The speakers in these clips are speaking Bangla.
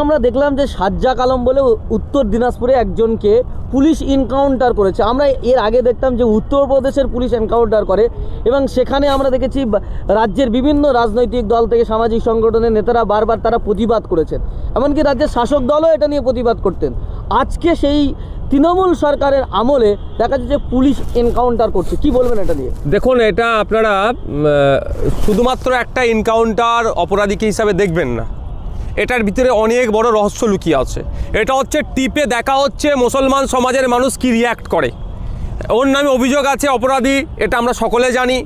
আমরা দেখলাম যে সাজ্জাক আলম বলে উত্তর দিনাজপুরে একজনকে পুলিশ এনকাউন্টার করেছে। আমরা এর আগে দেখতাম যে উত্তরপ্রদেশের পুলিশ এনকাউন্টার করে, এবং সেখানে আমরা দেখেছি রাজ্যের বিভিন্ন রাজনৈতিক দল থেকে সামাজিক সংগঠনের নেতারা বারবার তারা প্রতিবাদ করেছেন, এমনকি রাজ্যের শাসক দলও এটা নিয়ে প্রতিবাদ করতেন। আজকে সেই তৃণমূল সরকারের আমলে দেখা যাচ্ছে যে পুলিশ এনকাউন্টার করছে, কি বলবেন এটা নিয়ে? দেখুন, এটা আপনারা শুধুমাত্র একটা এনকাউন্টার অপরাধীকে হিসাবে দেখবেন না, এটার ভিতরে অনেক বড় রহস্য লুকিয়ে আছে। এটা হচ্ছে টিপে দেখা হচ্ছে মুসলমান সমাজের মানুষ কি রিয়্যাক্ট করে। ওর নামে অভিযোগ আছে অপরাধী, এটা আমরা সকলে জানি।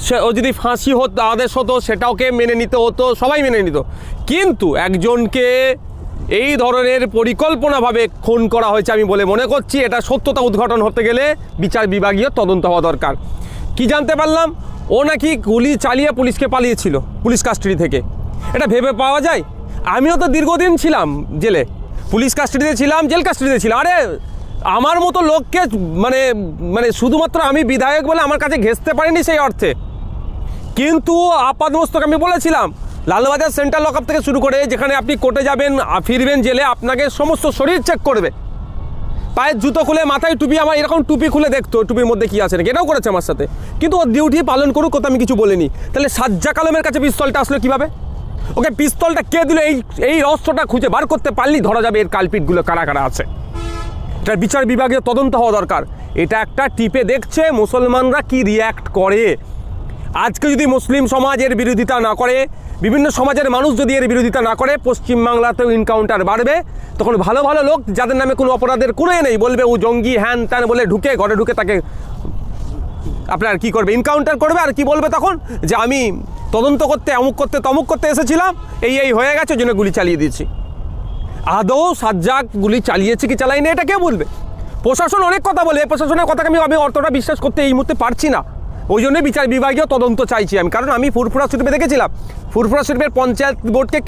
সে ও যদি ফাঁসি হতো, আদেশ হতো, সেটাওকে মেনে নিতে হতো, সবাই মেনে নিত। কিন্তু একজনকে এই ধরনের পরিকল্পনাভাবে খুন করা হয়েছে আমি বলে মনে করছি। এটা সত্যতা উদ্ঘাটন হতে গেলে বিচার বিভাগীয় তদন্ত হওয়া দরকার। কি জানতে পারলাম, ও নাকি গুলি চালিয়ে পুলিশকে পালিয়েছিল পুলিশ কাস্টাডি থেকে। এটা ভেবে পাওয়া যায়? আমিও তো দীর্ঘদিন ছিলাম জেলে, পুলিশ কাস্টাডিতে ছিলাম, জেল কাস্টাডিতে ছিলাম। আরে আমার মতো লোককে মানে মানে শুধুমাত্র আমি বিধায়ক বলে আমার কাছে ঘেঁচতে পারিনি সেই অর্থে। কিন্তু আপাতমস্তক আমি বলেছিলাম, লালবাজার সেন্ট্রাল লকআপ থেকে শুরু করে যেখানে আপনি কোর্টে যাবেন, ফিরবেন জেলে, আপনাকে সমস্ত শরীর চেক করবে, পায়ের জুতো খুলে, মাথায় টুপি, আমার এরকম টুপি খুলে দেখতো টুপির মধ্যে কী আছে নাকি, এটাও করেছে আমার সাথে। কিন্তু ও ডিউটি পালন করুক, কথা আমি কিছু বলিনি। তাহলে সাজ্জাক আলমের কাছে পিস্তলটা আসলো কীভাবে? ওকে পিস্তলটা কে দিল? এই রহস্যটা খুঁজে বার করতে পারলেই ধরা যাবে এর কালপিটগুলো কারা কারা আছে। এটার বিচার বিভাগীয় তদন্ত হওয়া দরকার। এটা একটা টিপে দেখছে মুসলমানরা কি রিয়্যাক্ট করে। আজকে যদি মুসলিম সমাজ এর বিরোধিতা না করে, বিভিন্ন সমাজের মানুষ যদি এর বিরোধিতা না করে, পশ্চিমবাংলাতেও এনকাউন্টার বাড়বে। তখন ভালো ভালো লোক যাদের নামে কোনো অপরাধের কোনো নেই বলবে ও জঙ্গি, হ্যান ত্যান বলে ঢুকে ঘরে ঢুকে তাকে আপনার কি করবে, এনকাউন্টার করবে। আর কি বলবে তখন? যে আমি তদন্ত করতে, অমুক করতে, তমুক করতে এসেছিলাম, এই হয়ে গেছে, ওই জন্য গুলি চালিয়ে দিয়েছি। আদৌ সাজ্জাক গুলি চালিয়েছে কি চালাইনি এটা কে বলবে? প্রশাসন অনেক কথা বলে, প্রশাসনের কথাকে আমি অতটা বিশ্বাস করতে এই মুহূর্তে পারছি না। ওই জন্য বিচার বিভাগীয় তদন্ত চাইছি আমি। কারণ আমি ফুরফুরা শরীফে দেখেছিলাম, ফুরফুরা শরীফের পঞ্চায়েত বোর্ডকে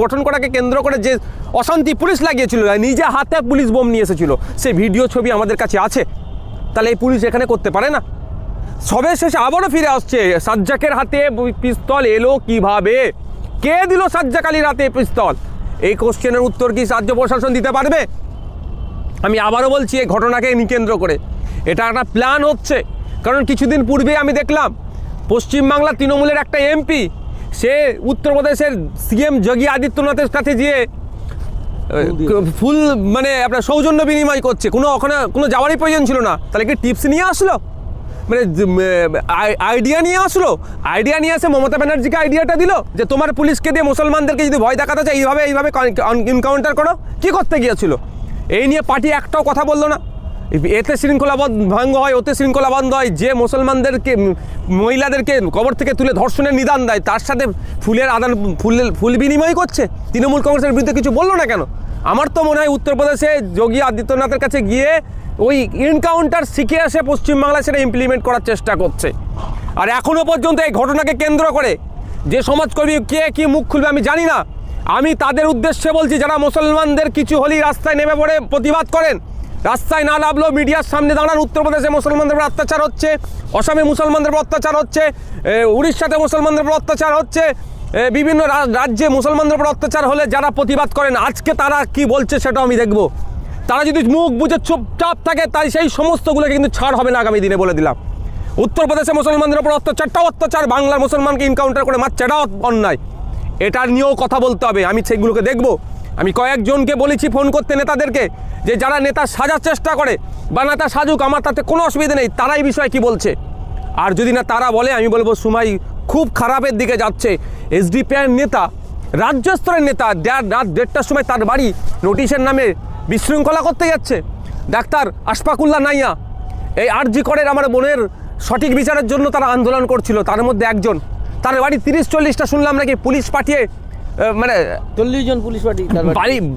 গঠন করাকে কেন্দ্র করে যে অশান্তি পুলিশ লাগিয়েছিল, নিজে হাতে পুলিশ বোম নিয়ে এসেছিল, সেই ভিডিও ছবি আমাদের কাছে আছে। তাহলে এই পুলিশ এখানে করতে পারে না? সবে শেষে আবারও ফিরে আসছে, সাজ্জাকের হাতে পিস্তল এলো কিভাবে? কে দিল সাজ্জাক আলীর হাতে পিস্তল? এই কোশ্চেনের উত্তর কি রাজ্য প্রশাসন দিতে পারবে? আমি আবারও বলছি, এই ঘটনাকে কেন্দ্র করে এটা একটা প্ল্যান হচ্ছে। কারণ কিছুদিন পূর্বে আমি দেখলাম পশ্চিমবাংলা তৃণমূলের একটা এমপি, সে উত্তরপ্রদেশের সিএম যোগী আদিত্যনাথের কাছে গিয়ে ফুল মানে আপনার সৌজন্য বিনিময় করছে। ওখানে কোনো যাওয়ারই প্রয়োজন ছিল না। তাহলে কি টিপস নিয়ে আসলো, মানে আইডিয়া নিয়ে আসলো? আইডিয়া নিয়ে আসে মমতা ব্যানার্জিকে আইডিয়াটা দিল যে তোমার পুলিশকে দিয়ে মুসলমানদেরকে যদি ভয় দেখাতে চাই এইভাবে এনকাউন্টার করো। কি করতে গিয়েছিল? এই নিয়ে পার্টি একটাও কথা বললো না। এতে শৃঙ্খলা ভঙ্গ হয়, ওতে শৃঙ্খলা বন্ধ হয়। যে মুসলমানদেরকে, মহিলাদেরকে কবর থেকে তুলে ধর্ষণের নিদান দেয়, তার সাথে ফুল বিনিময় করছে। তৃণমূল কংগ্রেসের বিরুদ্ধে কিছু বললো না কেন? আমার তো মনে হয় উত্তরপ্রদেশে যোগী আদিত্যনাথের কাছে গিয়ে ওই এনকাউন্টার শিখে এসে পশ্চিমবাংলায় সেটা ইমপ্লিমেন্ট করার চেষ্টা করছে। আর এখনও পর্যন্ত এই ঘটনাকে কেন্দ্র করে যে সমাজকর্মী কে কি মুখ খুলবে আমি জানি না। আমি তাদের উদ্দেশ্যে বলছি, যারা মুসলমানদের কিছু হলেই রাস্তায় নেমে পড়ে প্রতিবাদ করেন, রাস্তায় না নামলেও মিডিয়ার সামনে দাঁড়ান। উত্তরপ্রদেশে মুসলমানদের উপর অত্যাচার হচ্ছে, অসমে মুসলমানদের উপর অত্যাচার হচ্ছে, উড়িষ্যাতে মুসলমানদের উপর অত্যাচার হচ্ছে, বিভিন্ন রাজ্যে মুসলমানদের উপর অত্যাচার হলে যারা প্রতিবাদ করেন, আজকে তারা কি বলছে সেটাও আমি দেখব। তারা যদি মুখ বুঝে চুপচাপ থাকে, তাই সেই সমস্তগুলোকে কিন্তু ছাড় হবে না আগামী দিনে, বলে দিলাম। উত্তরপ্রদেশে মুসলমানদের উপর অত্যাচারটাও অত্যাচার, বাংলার মুসলমানকে এনকাউন্টার করে মারছে, এটাও অন্যায়। এটার নিয়েও কথা বলতে হবে, আমি সেগুলোকে দেখব। আমি কয়েকজনকে বলেছি ফোন করতে নেতাদেরকে, যে যারা নেতা সাজার চেষ্টা করে বা নেতা সাজুক, আমার তাতে কোনো অসুবিধা নেই, তারা এই বিষয়ে কী বলছে। আর যদি না তারা বলে, আমি বলবো সময় খুব খারাপের দিকে যাচ্ছে। এসডিপিআইয়ের নেতা, রাজ্য স্তরের নেতা, রাত 1:30টার সময় তার বাড়ি নোটিশের নামে বিশৃঙ্খলা করতে যাচ্ছে। ডাক্তার আশফাকুল্লাহ নাইয়া, এই আরজি করের আমার বোনের সঠিক বিচারের জন্য তারা আন্দোলন করছিল, তার মধ্যে একজন, তার বাড়ি 30-40টা শুনলাম নাকি পুলিশ পাঠিয়ে, মানে 40 জন পুলিশ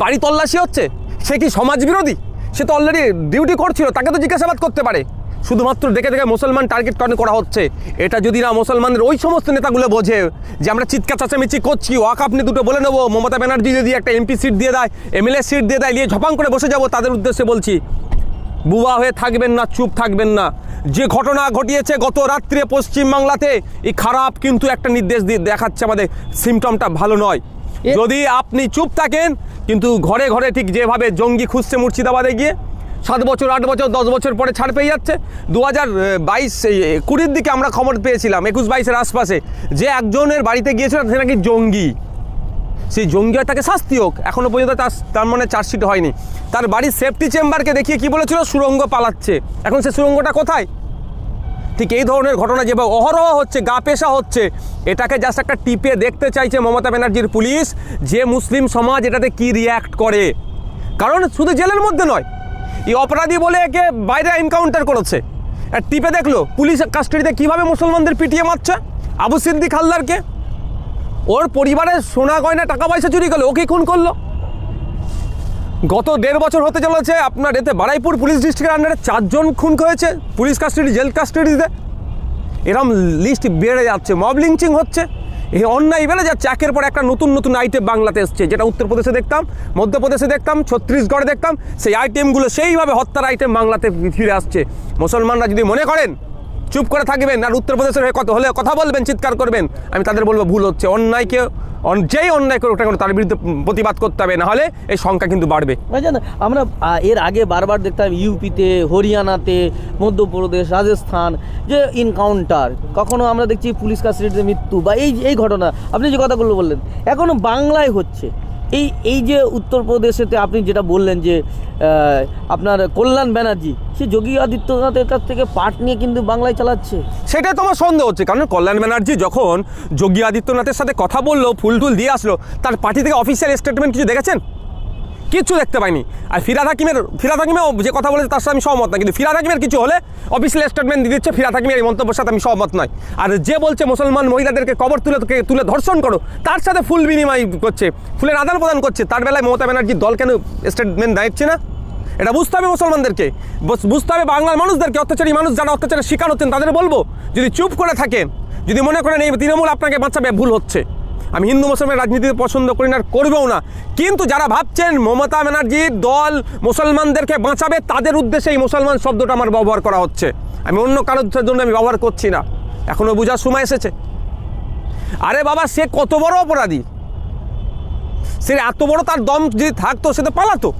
বাড়ি তল্লাশি হচ্ছে। সে কি সমাজ বিরোধী? সে তো অলরেডি ডিউটি করছিল, তাকে তো জিজ্ঞাসাবাদ করতে পারে। শুধুমাত্র দেখে দেখে মুসলমান টার্গেট করা হচ্ছে। এটা যদি না মুসলমানদের ওই সমস্ত নেতাগুলো বোঝে যে আমরা চিৎকার চাচামেচি করছি, ওয়াকআফ নিয়ে দুটো বলে নেবো, মমতা ব্যানার্জি যদি একটা এমপি সিট দিয়ে দেয়, এমএলএ সিট দিয়ে দেয়, নিয়ে ঝপাং করে বসে যাবো, তাদের উদ্দেশ্যে বলছি, বুবা হয়ে থাকবেন না, চুপ থাকবেন না। যে ঘটনা ঘটিয়েছে গত রাত্রে পশ্চিমবাংলাতে, এই খারাপ কিন্তু একটা নির্দেশ দিয়ে দেখাচ্ছে আমাদের, সিমটমটা ভালো নয়। যদি আপনি চুপ থাকেন, কিন্তু ঘরে ঘরে ঠিক যেভাবে জঙ্গি খুঁজছে মুর্শিদাবাদে গিয়ে 7 বছর 8 বছর 10 বছর পরে ছাড় পেয়ে যাচ্ছে। 2022-20 দিকে আমরা খবর পেয়েছিলাম 21-22-এর আশপাশে যে একজনের বাড়িতে গিয়েছিল সে নাকি জঙ্গি, সেই জঙ্গি হয় তাকে শাস্তি হোক, এখনও পর্যন্ত তার মানে চার্জশিট হয়নি। তার বাড়ির সেফটি চেম্বারকে দেখিয়ে কি বলেছিল, সুড়ঙ্গ পালাচ্ছে। এখন সে সুড়ঙ্গটা কোথায়? ঠিক এই ধরনের ঘটনা যেভাবে অহরহ হচ্ছে, গা পেশা হচ্ছে, এটাকে জাস্ট একটা টিপে দেখতে চাইছে মমতা ব্যানার্জির পুলিশ যে মুসলিম সমাজ এটাতে কি রিয়্যাক্ট করে। কারণ শুধু জেলের মধ্যে নয়, এই অপরাধী বলে একে বাইরে এনকাউন্টার করেছে, আর টিপে দেখলো পুলিশ কাস্টাডিতে কীভাবে মুসলমানদের পিটিয়ে মারছে। আবু সিদ্দিক হালদারকে ওর পরিবারের সোনা গয়না টাকা পয়সা চুরি করলো, ওকে খুন করলো। গত 1.5 বছর হতে চলেছে আপনার এতে বারুইপুর পুলিশ ডিস্ট্রিক্টের আন্ডারে 4 জন খুন হয়েছে পুলিশ কাস্টাডি, জেল কাস্টাডিতে। এরম লিস্ট বেড়ে যাচ্ছে, মব লিঞ্চিং হচ্ছে, এই অন্যায় বেড়ে যাচ্ছে। একের পর একটা নতুন নতুন আইটেম বাংলাতে এসছে, যেটা উত্তরপ্রদেশে দেখতাম, মধ্যপ্রদেশে দেখতাম, ছত্তিশগড়ে দেখতাম, সেই আইটেমগুলো সেইভাবে হত্যার আইটেম বাংলাতে ফিরে আসছে। মুসলমানরা যদি মনে করেন চুপ করে থাকবেন আর উত্তরপ্রদেশের হয়ে হলে কথা বলবেন, চিৎকার করবেন, আমি তাদের বলবো ভুল হচ্ছে। অন্যায়কে যেই অন্যায় করে ওটা তার বিরুদ্ধে প্রতিবাদ করতে হবে, নাহলে এই সংখ্যা কিন্তু বাড়বে। আমরা এর আগে বারবার দেখতাম ইউপিতে, হরিয়ানাতে, মধ্যপ্রদেশ, রাজস্থান যে ইনকাউন্টার, কখনো আমরা দেখছি পুলিশ কাস্টাডিতে মৃত্যু বা এই ঘটনা আপনি যে কথাগুলো বললেন এখনও বাংলায় হচ্ছে। এই যে উত্তরপ্রদেশেতে আপনি যেটা বললেন যে আপনার কল্যাণ ব্যানার্জি সে যোগী আদিত্যনাথের কাছ থেকে পাঠ নিয়ে কিন্তু বাংলায় চালাচ্ছে, সেটাই তো আমার সন্দেহ হচ্ছে। কারণ কল্যাণ ব্যানার্জি যখন যোগী আদিত্যনাথের সাথে কথা বললো, ফুল টুল দিয়ে আসলো, তার পার্টি থেকে অফিসিয়াল স্টেটমেন্ট কিছু দেখেছেন? কিচ্ছু দেখতে পাইনি। আর ফিরহাদ হাকিমেও যে কথা বলেছে তার সাথে আমি সহমত না, কিন্তু ফিরহাদ হাকিমের কিছু হলে অফিসিয়াল স্টেটমেন্ট দিয়ে দিচ্ছে, ফিরহাদ হাকিমের এই মন্তব্যের সাথে আমি সহমত নয়। আর যে বলছে মুসলমান মহিলাদেরকে কবর তুলে ধর্ষণ করো, তার সাথে ফুল বিনিময় করছে, ফুলের আদান প্রদান করছে, তার বেলায় মমতা ব্যানার্জির দল কেন স্টেটমেন্ট দিচ্ছে না? এটা বুঝতে হবে মুসলমানদেরকে, বুঝতে হবে বাংলার মানুষদেরকে। অত্যাচারী মানুষ যারা অত্যাচারের শিকার হচ্ছেন তাদের বলবো, যদি চুপ করে থাকেন, যদি মনে করেন এই তৃণমূল আপনাকে বাঁচাবে, ভুল হচ্ছে। আমি হিন্দু মুসলমানের রাজনীতি পছন্দ করি না আর করবেও না, কিন্তু যারা ভাবছেন মমতা ব্যানার্জির দল মুসলমানদেরকে বাঁচাবে, তাদের উদ্দেশ্যে এই মুসলমান শব্দটা আমার ব্যবহার করা হচ্ছে। আমি অন্য কারোর জন্য আমি ব্যবহার করছি না, এখনও বোঝার সময় এসেছে। আরে বাবা, সে কত বড় অপরাধী, সে এত বড়, তার দম যদি থাকতো সে তো পালাতো।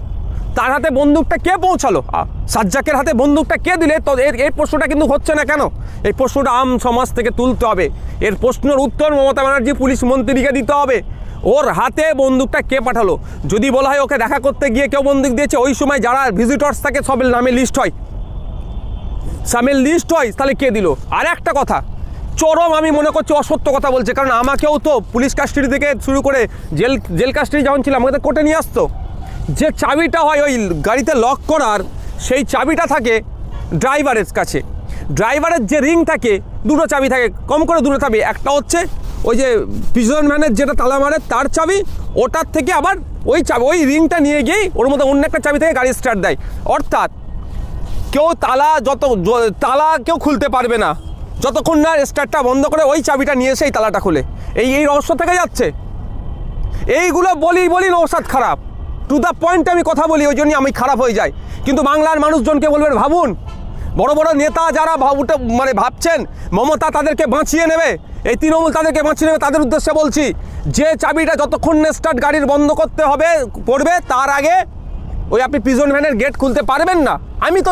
তার হাতে বন্দুকটা কে পৌঁছালো? সাজ্জাকের হাতে বন্দুকটা কে দিলে? তো এই প্রশ্নটা কিন্তু হচ্ছে না কেন? এই প্রশ্নটা আম সমাজ থেকে তুলতে হবে। এর প্রশ্নের উত্তর মমতা ব্যানার্জি পুলিশ মন্ত্রীকে দিতে হবে। ওর হাতে বন্দুকটা কে পাঠালো? যদি বলা হয় ওকে দেখা করতে গিয়ে কেউ বন্দুক দিয়েছে, ওই সময় যারা ভিজিটর্স থাকে সবের নামে লিস্ট হয়, তাহলে কে দিল? আর একটা কথা, চরম আমি মনে করছি অসত্য কথা বলছে। কারণ আমাকেও তো পুলিশ কাস্টাডি থেকে শুরু করে জেল কাস্টাডি যখন ছিলাম, আমাদের কোর্টে নিয়ে আসতো। যে চাবিটা হয় ওই গাড়িতে লক করার, সেই চাবিটা থাকে ড্রাইভারের কাছে। ড্রাইভারের যে রিং থাকে, 2টো চাবি থাকে, কম করে 2টো চাবি। একটা হচ্ছে ওই যে পিজন ম্যানের যেটা তালা মারে তার চাবি, ওটার থেকে আবার ওই রিংটা নিয়ে গিয়েই ওর মধ্যে অন্য একটা চাবি থেকে গাড়ি স্টার্ট দেয়। অর্থাৎ কেউ তালা কেউ খুলতে পারবে না যতক্ষণ না স্টার্টটা বন্ধ করে ওই চাবিটা নিয়ে এসে এই তালাটা খুলে। এই রহস্য থেকে যাচ্ছে। এইগুলো বলি নৌসাদ খারাপ, টু দ্য পয়েন্ট আমি কথা বলি, ওই জন্যই আমি খারাপ হয়ে যাই। কিন্তু বাংলার মানুষজনকে বলবেন, ভাবুন, বড় বড় নেতা যারা ভাবছেন মমতা তাদেরকে বাঁচিয়ে নেবে, এই তৃণমূল তাদেরকে বাঁচিয়ে নেবে, তাদের উদ্দেশ্যে বলছি, যে চাবিটা যতক্ষণ স্টার্ট গাড়ির বন্ধ করতে পড়বে, তার আগে ওই আপনি পিজন ভ্যানের গেট খুলতে পারবেন না। আমি তো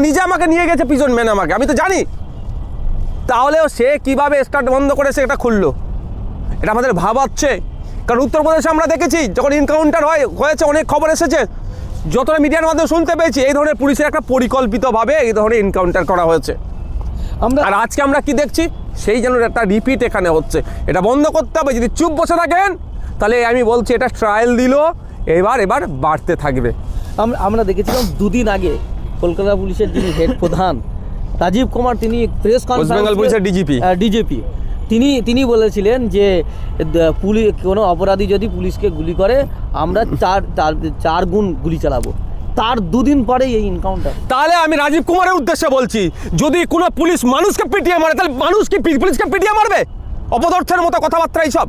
নিজে আমাকে নিয়ে গেছে পিজন ভ্যান, আমি তো জানি। তাহলেও সে কিভাবে স্টার্ট বন্ধ করে সে এটা খুললো, এটা আমাদের ভাবাচ্ছে। কারণ উত্তরপ্রদেশে আমরা দেখেছি যখন এনকাউন্টার হয়েছে, অনেক খবর এসেছে, যতটা মিডিয়ার মাধ্যমে শুনতে পেয়েছি, এই ধরনের পুলিশের একটা পরিকল্পিতভাবে এই ধরনের এনকাউন্টার করা হয়েছে। আর আজকে আমরা কি দেখছি, সেই জন্য একটা রিপিট এখানে হচ্ছে। এটা বন্ধ করতে হবে। যদি চুপ বসে থাকেন, তাহলে আমি বলছি এটা ট্রায়াল দিল, এবার বাড়তে থাকবে। আমরা দেখেছিলাম 2 দিন আগে কলকাতা পুলিশের যিনি হেড প্রধান রাজীব কুমার, তিনি প্রেস কনফারেন্স, পুলিশের ডিজিপি তিনি বলেছিলেন যে কোনো অপরাধী যদি পুলিশকে গুলি করে, আমরা 4 গুণ গুলি চালাবো। তার 2 দিন পরেই এই এনকাউন্টার। তাহলে আমি রাজীব কুমারের উদ্দেশ্যে বলছি, যদি কোনো পুলিশ মানুষকে পিটিয়ে মারে, তাহলে মানুষ কি পুলিশকে পিটিয়ে মারবে? অপদার্থের মতো কথাবার্তা এইসব।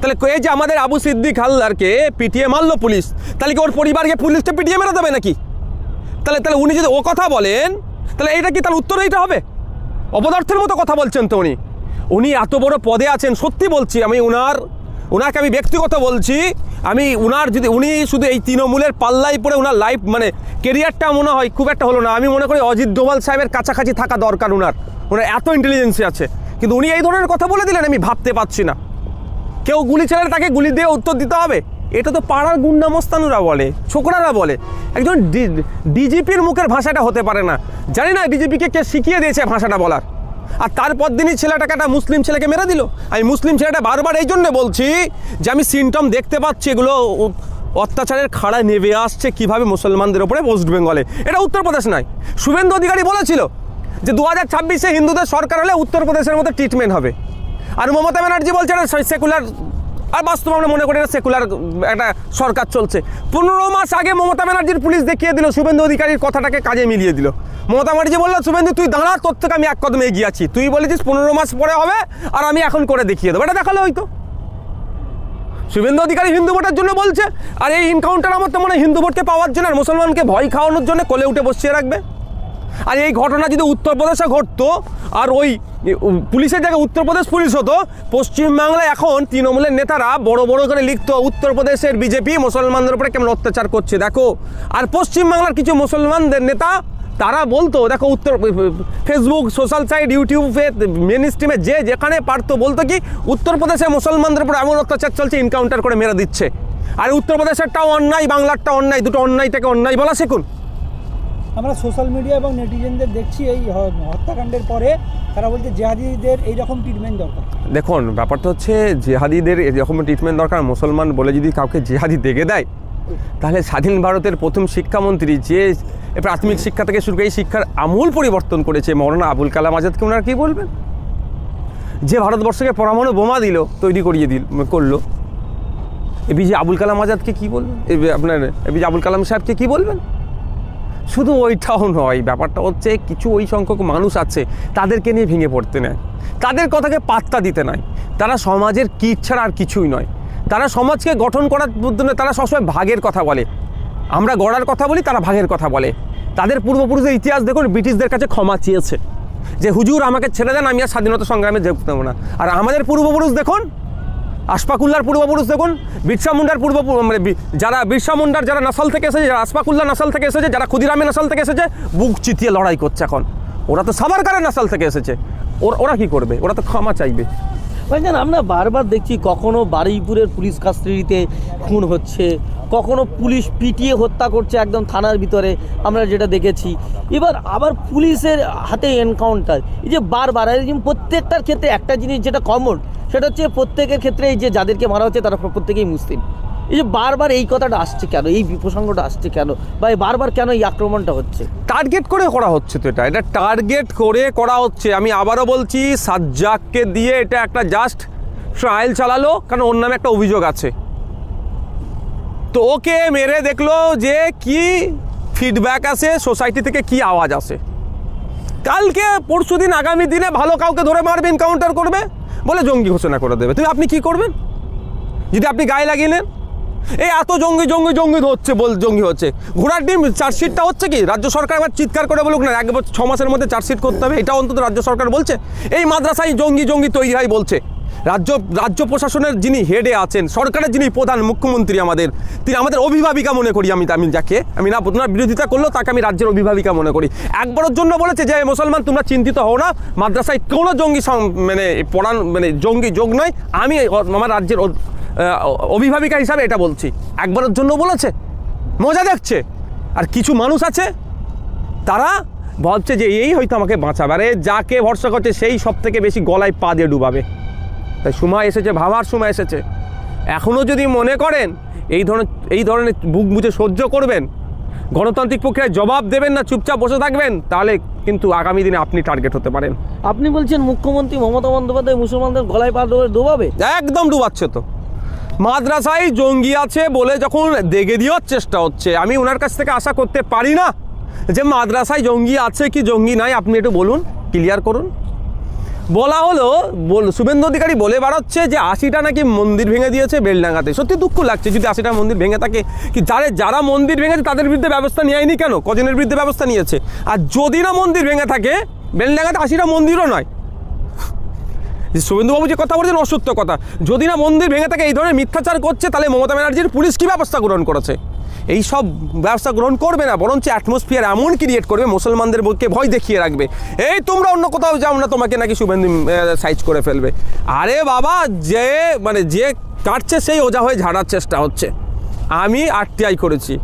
তাহলে এই যে আমাদের আবু সিদ্দিক হালদারকে পিটিয়ে মারলো পুলিশ, তাহলে কি ওর পরিবারকে পুলিশকে পিটিয়ে মেরে দেবে নাকি? তাহলে উনি যদি ও কথা বলেন, তাহলে এইটা কি তার উত্তর এইটা হবে? অপদার্থের মতো কথা বলছেন তো উনি এত বড় পদে আছেন। সত্যি বলছি, আমি ওনার ওনাকে আমি ব্যক্তিগত বলছি, আমি উনি শুধু এই তৃণমূলের পাল্লাই পড়ে ওনার লাইফ মানে কেরিয়ারটা মনে হয় খুব একটা হলো না। আমি মনে করি অজিত ডোভাল সাহেবের কাছাকাছি থাকা দরকার ওনার এত ইন্টেলিজেন্সি আছে, কিন্তু উনি এই ধরনের কথা বলে দিলেন আমি ভাবতে পারছি না। কেউ গুলি ছেড়ে তাকে গুলি দিয়ে উত্তর দিতে হবে, এটা তো পাড়ার গুন্ডা মস্তানুরা বলে, ছোকরারা বলে। একজন ডিজিপির মুখের ভাষাটা হতে পারে না। জানি না ডিজিপিকে কে শিখিয়ে দিয়েছে ভাষাটা বলার। আর তারপর দিনই ছেলেটাকে একটা মুসলিম ছেলেকে মেরে দিল। আমি মুসলিম ছেলেটা বারবার এই জন্য বলছি যে আমি সিমটম দেখতে পাচ্ছি এগুলো অত্যাচারের খাড়া নেমে আসছে কীভাবে মুসলমানদের ওপরে ওয়েস্ট বেঙ্গলে। এটা উত্তরপ্রদেশ নয়। শুভেন্দু অধিকারী বলেছিল যে 2026-এ হিন্দুদের সরকার হলে উত্তরপ্রদেশের মতো ট্রিটমেন্ট হবে। আর মমতা ব্যানার্জি বলছে এটা সেকুলার, আর বাস্তব আমরা মনে করি এটা সেকুলার একটা সরকার চলছে। 15 মাস আগে মমতা ব্যানার্জির পুলিশ দেখিয়ে দিল শুভেন্দু অধিকারীর কথাটাকে কাজে মিলিয়ে দিল। মমতা ব্যানার্জি বললো শুভেন্দু তুই দাঁড়া, তোর থেকে আমি এক কদমে এগিয়ে আছি, তুই বলেছিস 15 মাস পরে হবে আর আমি এখন করে দেখিয়ে দেবো, এটা দেখালে হয়তো। শুভেন্দু অধিকারী হিন্দু ভোটের জন্য বলছে, আর এই এনকাউন্টার আমার তো মনে হয় হিন্দু ভোটকে পাওয়ার জন্য আর মুসলমানকে ভয় খাওয়ানোর জন্য কোলে উঠে বসিয়ে রাখবে। আর এই ঘটনা যদি উত্তরপ্রদেশে ঘটতো আর ওই পুলিশের জায়গায় উত্তরপ্রদেশ পুলিশ হতো, পশ্চিমবাংলায় এখন তৃণমূলের নেতারা বড় বড় করে লিখতো উত্তরপ্রদেশের বিজেপি মুসলমানদের উপরে কেমন অত্যাচার করছে দেখো। আর পশ্চিমবাংলার কিছু মুসলমানদের নেতা তারা বলতো দেখো ফেসবুক, সোশ্যাল সাইট, ইউটিউবে, মেন স্ট্রিমে যে যেখানে পারতো বলতো কি উত্তরপ্রদেশে মুসলমানদের উপর এমন অত্যাচার চলছে, এনকাউন্টার করে মেরে দিচ্ছে। আর উত্তরপ্রদেশেরটাও অন্যায়, বাংলারটাও অন্যায়, দুটো অন্যায় থেকে অন্যায় বলা শিখুন। আমরা সোশ্যাল মিডিয়া এবং নেটিজেনদের দেখছি এই হত্যাকাণ্ডের পরে তারা বলছে জেহাদিদের এইরকম ট্রিটমেন্ট দরকার। দেখুন ব্যাপারটা হচ্ছে জেহাদিদের এরকম ট্রিটমেন্ট দরকার। মুসলমান বলে যদি কাউকে জেহাদি দেখে দেয় তাহলে স্বাধীন ভারতের প্রথম শিক্ষামন্ত্রী যে প্রাথমিক শিক্ষা থেকে শুরু করে এই শিক্ষার আমূল পরিবর্তন করেছে মৌলানা আবুল কালাম আজাদকে ওনারা কী বলবেন? যে ভারতবর্ষকে পরমাণু বোমা তৈরি করিয়ে করলো, এপিজে আবুল কালাম আজাদকে কী বলবেন? আপনার এপিজে আবুল কালাম সাহেবকে কী বলবেন? শুধু ওইটাও নয়, ব্যাপারটা হচ্ছে কিছু ওই সংখ্যক মানুষ আছে তাদেরকে নিয়ে ভেঙে পড়তে নেয়, তাদের কথাকে পাত্তা দিতে নাই। তারা সমাজের কীট ছাড়া আর কিছুই নয়। তারা সমাজকে গঠন করার জন্য তারা সবসময় ভাগের কথা বলে। আমরা গড়ার কথা বলি, তারা ভাগের কথা বলে। তাদের পূর্বপুরুষের ইতিহাস দেখুন, ব্রিটিশদের কাছে ক্ষমা চেয়েছে যে হুজুর আমাকে ছেড়ে দেন, আমি আর স্বাধীনতা সংগ্রামে যোগ দেবো না। আর আমাদের পূর্বপুরুষ দেখুন, আশফাকুল্লার পূর্বপুরুষ দেখুন, বিরসা মুন্ডার যারা বিরসা মুন্ডার যারা নসল থেকে এসেছে, যারা আশফাকুল্লাহ নসল থেকে এসেছে, যারা ক্ষুদিরামের নসল থেকে এসেছে, বুক চিতিয়ে লড়াই করছে এখন। ওরা তো সাভারকারের নসল থেকে এসেছে, ওরা কি করবে? ওরা তো ক্ষমা চাইবে। ভাইজান আমরা বারবার দেখছি কখনো বারুইপুরের পুলিশ কাস্টাডিতে খুন হচ্ছে, কখনো পুলিশ পিটিয়ে হত্যা করছে একদম থানার ভিতরে, আমরা যেটা দেখেছি। এবার আবার পুলিশের হাতে এনকাউন্টার, এই যে বারবার প্রত্যেকটার ক্ষেত্রে একটা জিনিস যেটা কমন, সেটা হচ্ছে প্রত্যেকের ক্ষেত্রে এই যে যাদেরকে মারা হচ্ছে তারা প্রত্যেকেই মুসলিম। এই যে বারবার এই কথাটা আসছে কেন, এই প্রসঙ্গটা আসছে কেন, বা বারবার কেন এই আক্রমণটা হচ্ছে? টার্গেট করে করা হচ্ছে তো, এটা টার্গেট করে করা হচ্ছে। আমি আবারও বলছি, সাজ্জাককে দিয়ে এটা একটা জাস্ট ট্রায়াল চালালো, কারণ ওর নামে একটা অভিযোগ আছে। তো ওকে মেরে দেখলো যে কি ফিডব্যাক আসে, সোসাইটি থেকে কি আওয়াজ আসে। কালকে পরশুদিন আগামী দিনে ভালো কাউকে ধরে মারবে, এনকাউন্টার করবে, বলে জঙ্গি ঘোষণা করে দেবে। আপনি কি করবেন যদি আপনি গায়ে লাগিয়ে নেন? এই এত জঙ্গি জঙ্গি জঙ্গি হচ্ছে, জঙ্গি হচ্ছে, ঘোড়ার ডিম চার্জশিটটা হচ্ছে কি রাজ্য সরকার একবার চিৎকার করে বলুক না 6 মাসের মধ্যে চার্জশিট করতে হবে, এটা অন্তত রাজ্য সরকার বলছে। এই মাদ্রাসায় জঙ্গি জঙ্গি তৈরি হয় বলছে। রাজ্য প্রশাসনের যিনি হেডে আছেন, সরকারের যিনি প্রধান মুখ্যমন্ত্রী তিনি আমাদের অভিভাবিকা মনে করি। আমি যাকে আমি না আপনার বিরোধিতা করলেও তাকে আমি রাজ্যের অভিভাবিকা মনে করি। একবারের জন্য বলেছে যে মুসলমান তোমরা চিন্তিত হও না, মাদ্রাসায় কোনো জঙ্গি জঙ্গি যোগ নয়, আমি আমার রাজ্যের অভিভাবিকা হিসাবে এটা বলছি। একবারের জন্য বলেছে, মজা দেখছে। আর কিছু মানুষ আছে তারা ভাবছে যে এই হয়তো আমাকে বাঁচাবে, আরে যাকে ভরসা করছে সেই সব থেকে বেশি গলায় পা দিয়ে ডুবাবে। তাই সময় এসেছে, ভাবার সময় এসেছে। এখনও যদি মনে করেন এই ধরনের বুক বুঝে সহ্য করবেন, গণতান্ত্রিক প্রক্রিয়ায় জবাব দেবেন না, চুপচাপ বসে থাকবেন, তাহলে কিন্তু আগামী দিনে আপনি টার্গেট হতে পারেন। আপনি বলছেন মুখ্যমন্ত্রী মমতা বন্দ্যোপাধ্যায় মুসলমানদের গলায় পা ডুবাবে? একদম ডুবাচ্ছে তো। মাদ্রাসায় জঙ্গি আছে বলে যখন দেখে দেওয়ার চেষ্টা হচ্ছে, আমি ওনার কাছ থেকে আশা করতে পারি না যে মাদ্রাসায় জঙ্গি আছে কি জঙ্গি নাই, আপনি একটু বলুন, ক্লিয়ার করুন। বলা হলো শুভেন্দু অধিকারী বলে বেড়াচ্ছে যে 80টা নাকি মন্দির ভেঙে দিয়েছে বেলডাঙ্গাতে। সত্যি দুঃখ লাগছে যদি 80টা মন্দির ভেঙে থাকে। কি যারা মন্দির ভেঙেছে তাদের বিরুদ্ধে ব্যবস্থা নেয়নি কেন? কজনের বিরুদ্ধে ব্যবস্থা নিয়েছে? আর যদি না মন্দির ভেঙে থাকে, বেলডাঙ্গাতে 80টা মন্দিরও নয়, যে শুভেন্দুবাবু যে কথা বলছেন অসত্য কথা। যদি না মন্দির ভেঙে থাকে এই ধরনের মিথ্যাচার করছে, তাহলে মমতা ব্যানার্জির পুলিশ কী ব্যবস্থা গ্রহণ করেছে? এই সব ব্যবস্থা গ্রহণ করবে না, বরঞ্চ অ্যাটমসফিয়ার এমন ক্রিয়েট করবে, মুসলমানদের বুকে ভয় দেখিয়ে রাখবে, এই তোমরা অন্য কোথাও যাও না, তোমাকে নাকি শুভেন্দু সাইজ করে ফেলবে। আরে বাবা, যে কাটছে সেই ওজা হয়ে ঝাড়ার চেষ্টা হচ্ছে। আমি আরটিআই করেছি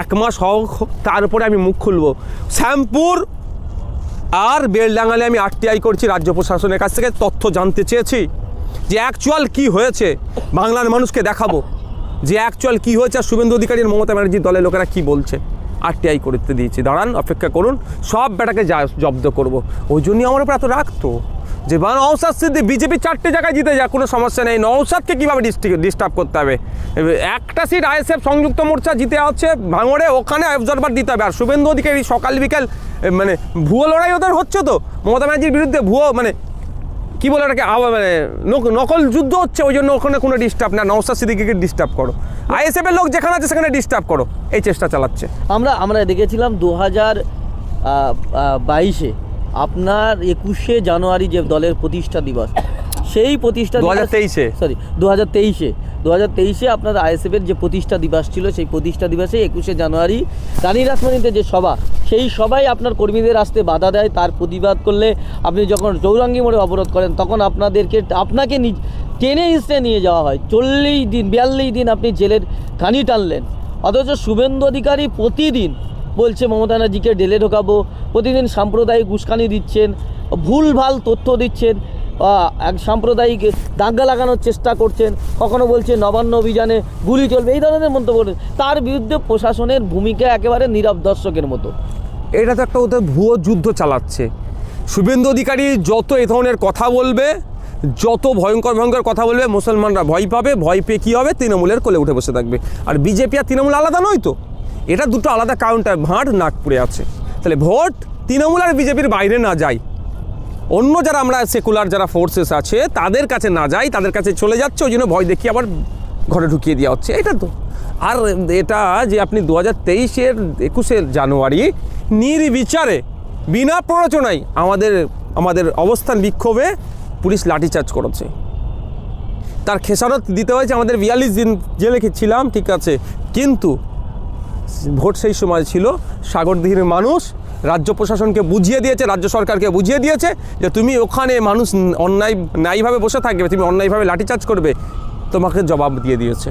1 মাস হোক, তারপরে আমি মুখ খুলবো। শ্যামপুর আর বেলডাঙ্গালে আমি আরটিআই করছি, রাজ্য প্রশাসনের কাছ থেকে তথ্য জানতে চেয়েছি যে অ্যাকচুয়াল কী হয়েছে, বাংলার মানুষকে দেখাবো যে অ্যাকচুয়াল কী হয়েছে, আর শুভেন্দু অধিকারীর মমতা ব্যানার্জির দলের লোকেরা কী বলছে। আরটিআই করতে দিয়েছি, দাঁড়ান অপেক্ষা করুন, সব বেটাকে জব্দ করব। ওই জন্যই আমার উপর এত রাখতো যে নওশাদ সিদ্দিকী বিজেপি 4টে জায়গায় জিতে যাক, কোনো সমস্যা নেই, নওশাদকে কীভাবে ডিস্টার্ব করতে হবে। একটা সিট আইএসএফ সংযুক্ত মোর্চা জিতে আছে ভাঙড়ে, ওখানে অবজারভার দিতে হবে। আর শুভেন্দু অধিকারী সকাল বিকেল ভুয়ো লড়াই ওদের হচ্ছে, তো মমতা ব্যানার্জির বিরুদ্ধে ভুয়ো কী বলে ওটাকে নকল যুদ্ধ হচ্ছে, ওই জন্য ওখানে কোনো ডিস্টার্ব না, নওশাদ সিদ্দিকীকে ডিস্টার্ব করো, আইএসএফের লোক যেখানে আছে সেখানে ডিস্টার্ব করো, এই চেষ্টা চালাচ্ছে। আমরা দেখেছিলাম 2022-এ আপনার 21শে জানুয়ারি যে দলের প্রতিষ্ঠা দিবস, সেই প্রতিষ্ঠা 2023-এ আপনার আইএসএফের যে প্রতিষ্ঠা দিবস ছিল, সেই প্রতিষ্ঠা দিবসে 21শে জানুয়ারি রানী রাসমণিতে যে সভা, সেই সভায় আপনার কর্মীদের আসতে বাধা দেয়। তার প্রতিবাদ করলে আপনি যখন চৌরাঙ্গি মোড়ে অবরোধ করেন, তখন আপনাকে টেনে হিঁচড়ে নিয়ে যাওয়া হয়। 42 দিন আপনি জেলের ঘানি টানলেন। অথচ শুভেন্দু অধিকারী প্রতিদিন বলছে মমতা ব্যানার্জিকে জেলে ঢোকাবো, প্রতিদিন সাম্প্রদায়িক উস্কানি দিচ্ছেন, ভুলভাল তথ্য দিচ্ছেন, এক সাম্প্রদায়িক দাঙ্গা লাগানোর চেষ্টা করছেন, কখনো বলছে নবান্ন অভিযানে গুলি চলবে, এই ধরনের মন্তব্য করেন। তার বিরুদ্ধে প্রশাসনের ভূমিকা একেবারে নীরব দর্শকের মতো। এটা তো একটা ওদের ভুয়ো যুদ্ধ চালাচ্ছে। শুভেন্দু অধিকারী যত এই ধরনের কথা বলবে, যত ভয়ঙ্কর কথা বলবে, মুসলমানরা ভয় পাবে, ভয় পেয়ে কী হবে, তৃণমূলের কোলে উঠে বসে থাকবে। আর বিজেপি আর তৃণমূল আলাদা নয় তো, এটা দুটো আলাদা কাউন্টার, ভাঁড় নাগপুরে আছে। তাহলে ভোট তৃণমূল আর বিজেপির বাইরে না যায়, অন্য যারা আমরা সেকুলার যারা ফোর্সেস আছে তাদের কাছে না যায়, তাদের কাছে চলে যাচ্ছে, ওই জন্য ভয় দেখিয়ে আবার ঘরে ঢুকিয়ে দেওয়া হচ্ছে, এটা তো। আর এটা যে আপনি 2023-এর 21শে জানুয়ারি নির্বিচারে বিনা প্ররোচনায় আমাদের অবস্থান বিক্ষোভে পুলিশ লাঠিচার্জ করেছে, তার খেসারত দিতে হয়েছে। আমাদের 42 দিন জেলে ছিলাম, ঠিক আছে, কিন্তু ভোট সেই সময় ছিল, সাগরদিঘির মানুষ রাজ্য প্রশাসনকে বুঝিয়ে দিয়েছে, রাজ্য সরকারকে বুঝিয়ে দিয়েছে যে তুমি ওখানে মানুষ ন্যায়ভাবে বসে থাকবে, তুমি অন্যায়ভাবে লাঠিচার্জ করবে, তোমাকে জবাব দিয়ে দিয়েছে।